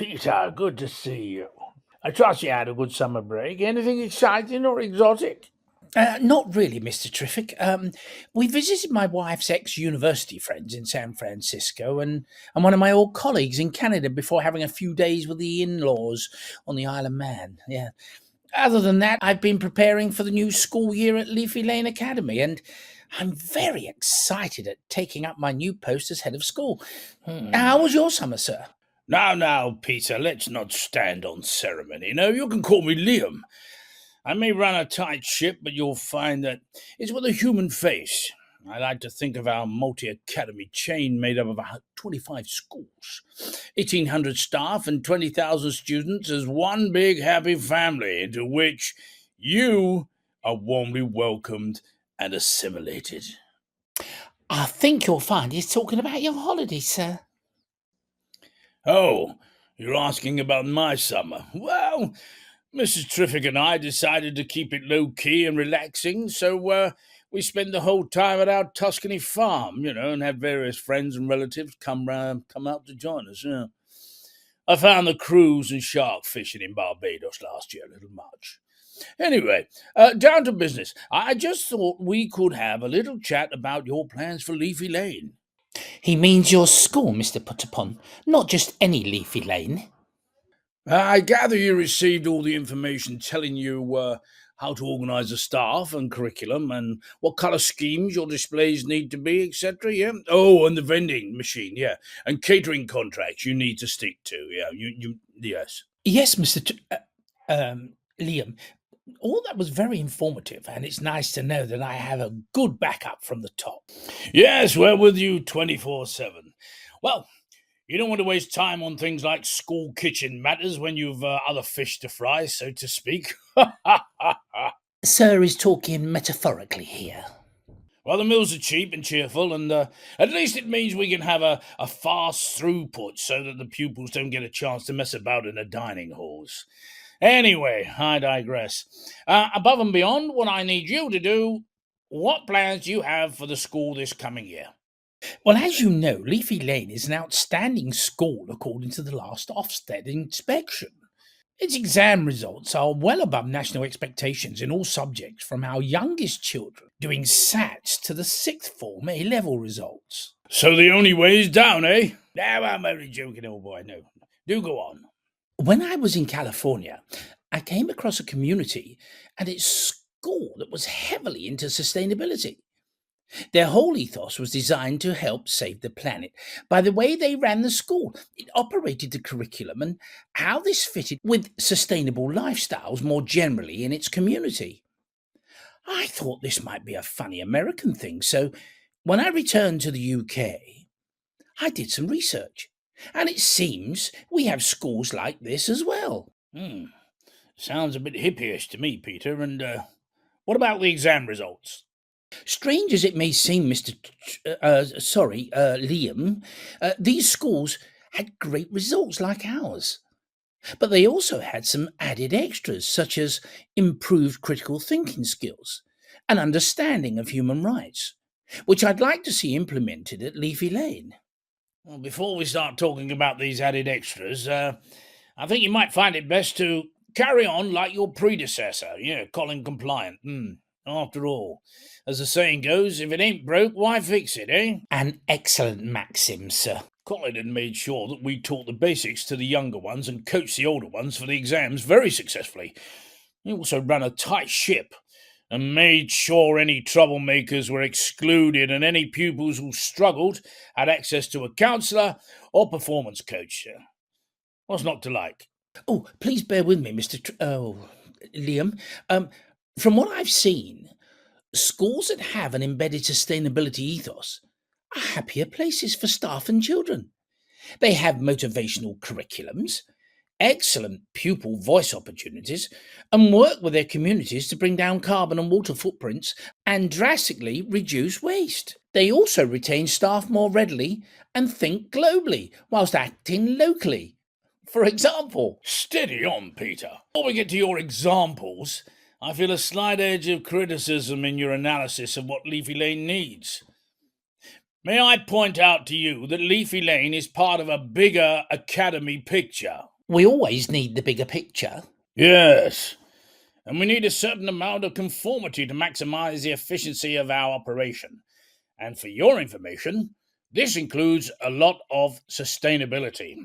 Peter, good to see you. I trust you had a good summer break. Anything exciting or exotic? Not really, Mr. Triffick. We visited my wife's ex-university friends in San Francisco and one of my old colleagues in Canada before having a few days with the in-laws on the Isle of Man. Yeah. Other than that, I've been preparing for the new school year at Leafy Lane Academy, and I'm very excited at taking up my new post as head of school. How was your summer, sir? Now, Peter, let's not stand on ceremony. No, you can call me Liam. I may run a tight ship, but you'll find that it's with a human face. I like to think of our multi academy chain made up of about 25 schools, 1,800 staff, and 20,000 students as one big happy family into which you are warmly welcomed and assimilated. I think you'll find he's talking about your holiday, sir. Oh, you're asking about my summer. Well, Mrs. Triffick and I decided to keep it low key and relaxing, so we spent the whole time at our Tuscany farm, and had various friends and relatives come out to join us. Yeah. I found the cruise and shark fishing in Barbados last year a little much. Anyway, down to business. I just thought we could have a little chat about your plans for Leafy Lane. He means your school, Mr. Putterpon, not just any Leafy Lane. I gather you received all the information telling you how to organise the staff and curriculum and what colour schemes your displays need to be, etc. Yeah. Oh, and the vending machine. Yeah, and catering contracts you need to stick to. Yeah. Yes. Yes, Liam. All that was very informative, and it's nice to know that I have a good backup from the top. Yes, we're with you 24/7. Well, you don't want to waste time on things like school kitchen matters when you've other fish to fry, so to speak. Sir is talking metaphorically here. Well, the meals are cheap and cheerful, and at least it means we can have a fast throughput so that the pupils don't get a chance to mess about in the dining halls. Anyway, I digress. Above and beyond what I need you to do, what plans do you have for the school this coming year? Well, as you know, Leafy Lane is an outstanding school according to the last Ofsted inspection. Its exam results are well above national expectations in all subjects, from our youngest children doing SATs to the sixth form A-level results. So the only way is down, eh? No, I'm only joking, old boy. No, do go on. When I was in California, I came across a community and its school that was heavily into sustainability. Their whole ethos was designed to help save the planet. By the way they ran the school, it operated the curriculum and how this fitted with sustainable lifestyles more generally in its community. I thought this might be a funny American thing, so when I returned to the UK, I did some research. And it seems we have schools like this as well. Hmm. Sounds a bit hippyish to me, Peter. And what about the exam results? Strange as it may seem, Liam, these schools had great results like ours. But they also had some added extras, such as improved critical thinking skills and understanding of human rights, which I'd like to see implemented at Leafy Lane. Well, before we start talking about these added extras, I think you might find it best to carry on like your predecessor. Yeah, Colin compliant. After all, as the saying goes, if it ain't broke, why fix it, eh? An excellent maxim, sir. Colin had made sure that we taught the basics to the younger ones and coached the older ones for the exams very successfully. He also ran a tight ship and made sure any troublemakers were excluded and any pupils who struggled had access to a counsellor or performance coach. What's not to like? Oh, please bear with me, Liam. From what I've seen, schools that have an embedded sustainability ethos are happier places for staff and children. They have motivational curriculums, excellent pupil voice opportunities, and work with their communities to bring down carbon and water footprints and drastically reduce waste. They also retain staff more readily and think globally whilst acting locally. For example, steady on, Peter. Before we get to your examples, I feel a slight edge of criticism in your analysis of what Leafy Lane needs. May I point out to you that Leafy Lane is part of a bigger academy picture? We always need the bigger picture. Yes, and we need a certain amount of conformity to maximize the efficiency of our operation. And for your information, this includes a lot of sustainability.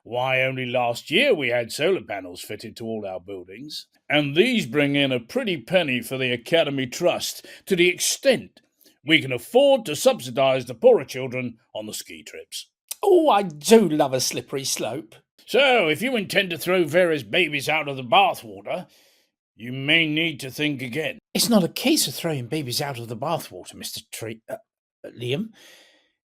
Why, only last year we had solar panels fitted to all our buildings, and these bring in a pretty penny for the Academy Trust to the extent we can afford to subsidise the poorer children on the ski trips. Oh, I do love a slippery slope. So, if you intend to throw various babies out of the bathwater, you may need to think again. It's not a case of throwing babies out of the bathwater, Liam.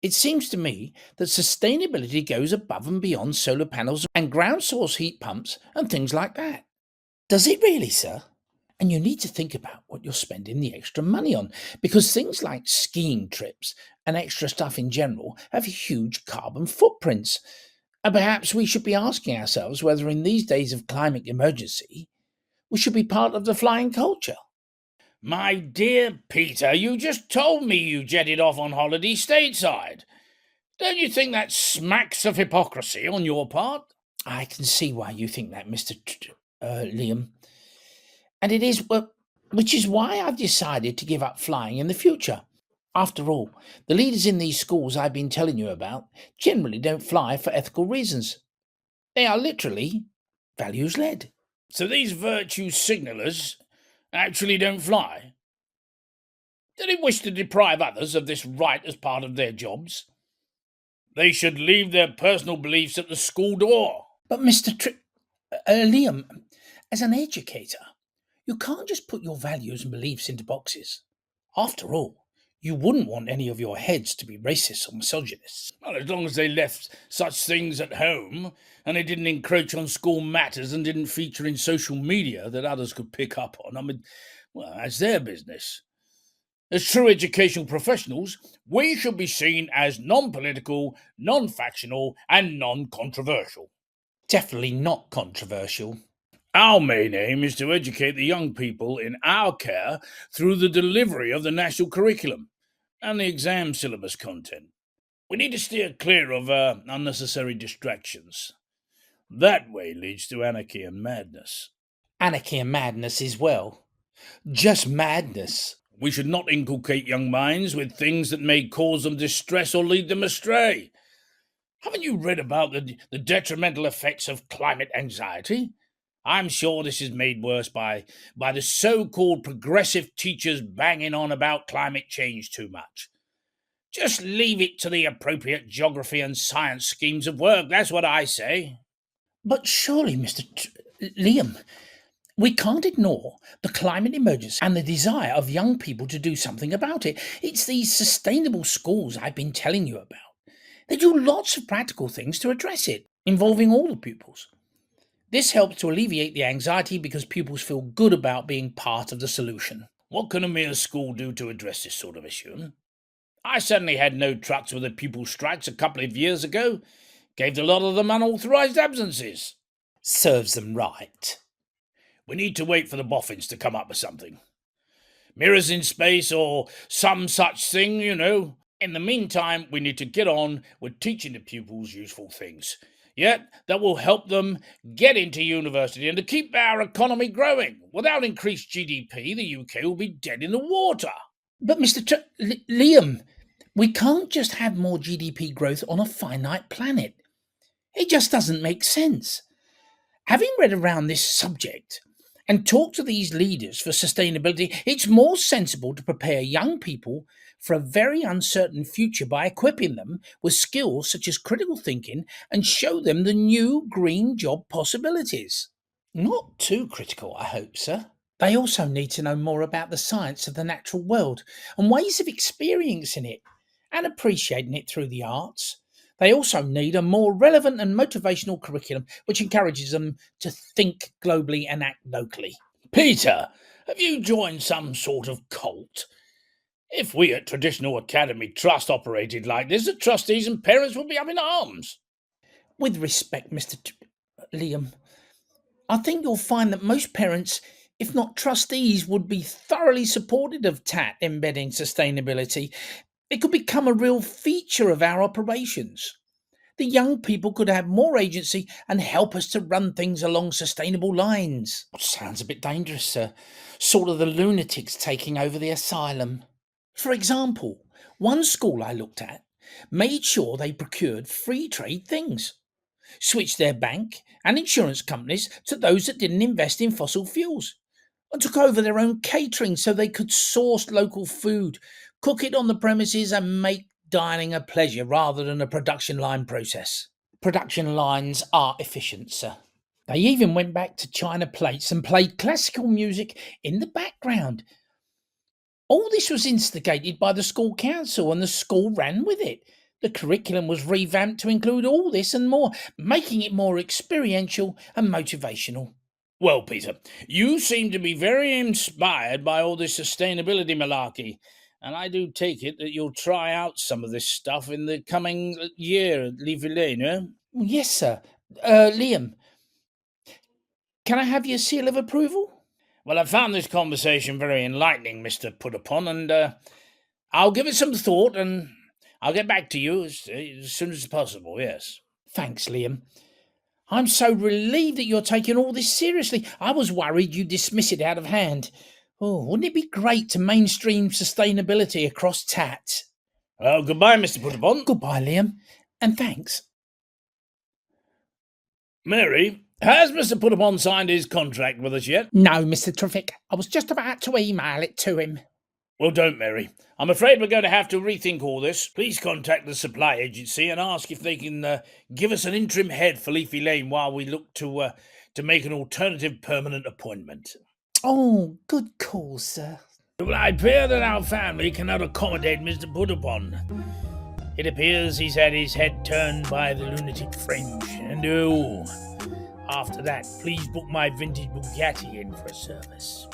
It seems to me that sustainability goes above and beyond solar panels and ground source heat pumps and things like that. Does it really, sir? And you need to think about what you're spending the extra money on, because things like skiing trips and extra stuff in general have huge carbon footprints. And perhaps we should be asking ourselves whether in these days of climate emergency, we should be part of the flying culture. My dear Peter, you just told me you jetted off on holiday stateside. Don't you think that smacks of hypocrisy on your part? I can see why you think that, Liam. And it is, which is why I've decided to give up flying in the future. After all, the leaders in these schools I've been telling you about generally don't fly for ethical reasons. They are literally values led. So these virtue signallers actually don't fly? Do they wish to deprive others of this right as part of their jobs? They should leave their personal beliefs at the school door. But Liam, as an educator, you can't just put your values and beliefs into boxes. After all, you wouldn't want any of your heads to be racist or misogynists. Well, as long as they left such things at home and they didn't encroach on school matters and didn't feature in social media that others could pick up on, I mean, well, that's their business. As true educational professionals, we should be seen as non-political, non-factional, and non-controversial. Definitely not controversial. Our main aim is to educate the young people in our care through the delivery of the national curriculum and the exam syllabus content. We need to steer clear of unnecessary distractions. That way leads to anarchy and madness. Anarchy and madness as well. Just madness. We should not inculcate young minds with things that may cause them distress or lead them astray. Haven't you read about the detrimental effects of climate anxiety? I'm sure this is made worse by the so-called progressive teachers banging on about climate change too much. Just leave it to the appropriate geography and science schemes of work, that's what I say. But surely, Liam, we can't ignore the climate emergency and the desire of young people to do something about it. It's these sustainable schools I've been telling you about. They do lots of practical things to address it, involving all the pupils. This helps to alleviate the anxiety because pupils feel good about being part of the solution. What can a mere school do to address this sort of issue? I certainly had no trucks with the pupil strikes a couple of years ago. Gave a lot of them unauthorised absences. Serves them right. We need to wait for the boffins to come up with something. Mirrors in space or some such thing, you know. In the meantime, we need to get on with teaching the pupils useful things. Yet, that will help them get into university and to keep our economy growing. Without increased GDP, the UK will be dead in the water. But Liam, we can't just have more GDP growth on a finite planet. It just doesn't make sense. Having read around this subject and talked to these leaders for sustainability, it's more sensible to prepare young people for a very uncertain future by equipping them with skills such as critical thinking and show them the new green job possibilities. Not too critical, I hope, sir. They also need to know more about the science of the natural world and ways of experiencing it and appreciating it through the arts. They also need a more relevant and motivational curriculum which encourages them to think globally and act locally. Peter, have you joined some sort of cult? If we at Traditional Academy Trust operated like this, the trustees and parents would be up in arms. With respect, Liam, I think you'll find that most parents, if not trustees, would be thoroughly supportive of TAT embedding sustainability. It could become a real feature of our operations. The young people could have more agency and help us to run things along sustainable lines. Sounds a bit dangerous, sir. Sort of the lunatics taking over the asylum. For example, one school I looked at made sure they procured free trade things, switched their bank and insurance companies to those that didn't invest in fossil fuels, and took over their own catering so they could source local food, cook it on the premises, and make dining a pleasure rather than a production line process. Production lines are efficient, sir. They even went back to china plates and played classical music in the background. All this was instigated by the school council, and the school ran with it. The curriculum was revamped to include all this and more, making it more experiential and motivational. Well, Peter, you seem to be very inspired by all this sustainability malarkey, and I do take it that you'll try out some of this stuff in the coming year at Leafy Lane, eh? Yes, sir. Liam, can I have your seal of approval? Well, I found this conversation very enlightening, Mr. Put-upon, and I'll give it some thought, and I'll get back to you as soon as possible, yes. Thanks, Liam. I'm so relieved that you're taking all this seriously. I was worried you'd dismiss it out of hand. Oh, wouldn't it be great to mainstream sustainability across Tat? Well, goodbye, Mr. Put-upon. Goodbye, Liam, and thanks. Mary, has Mr. Put-upon signed his contract with us yet? No, Mr. Triffick. I was just about to email it to him. Well, don't, Mary. I'm afraid we're going to have to rethink all this. Please contact the supply agency and ask if they can give us an interim head for Leafy Lane while we look to make an alternative permanent appointment. Oh, good call, sir. Well, I fear that our family cannot accommodate Mr. Put-upon. It appears he's had his head turned by the lunatic fringe, and after that, please book my vintage Bugatti in for a service.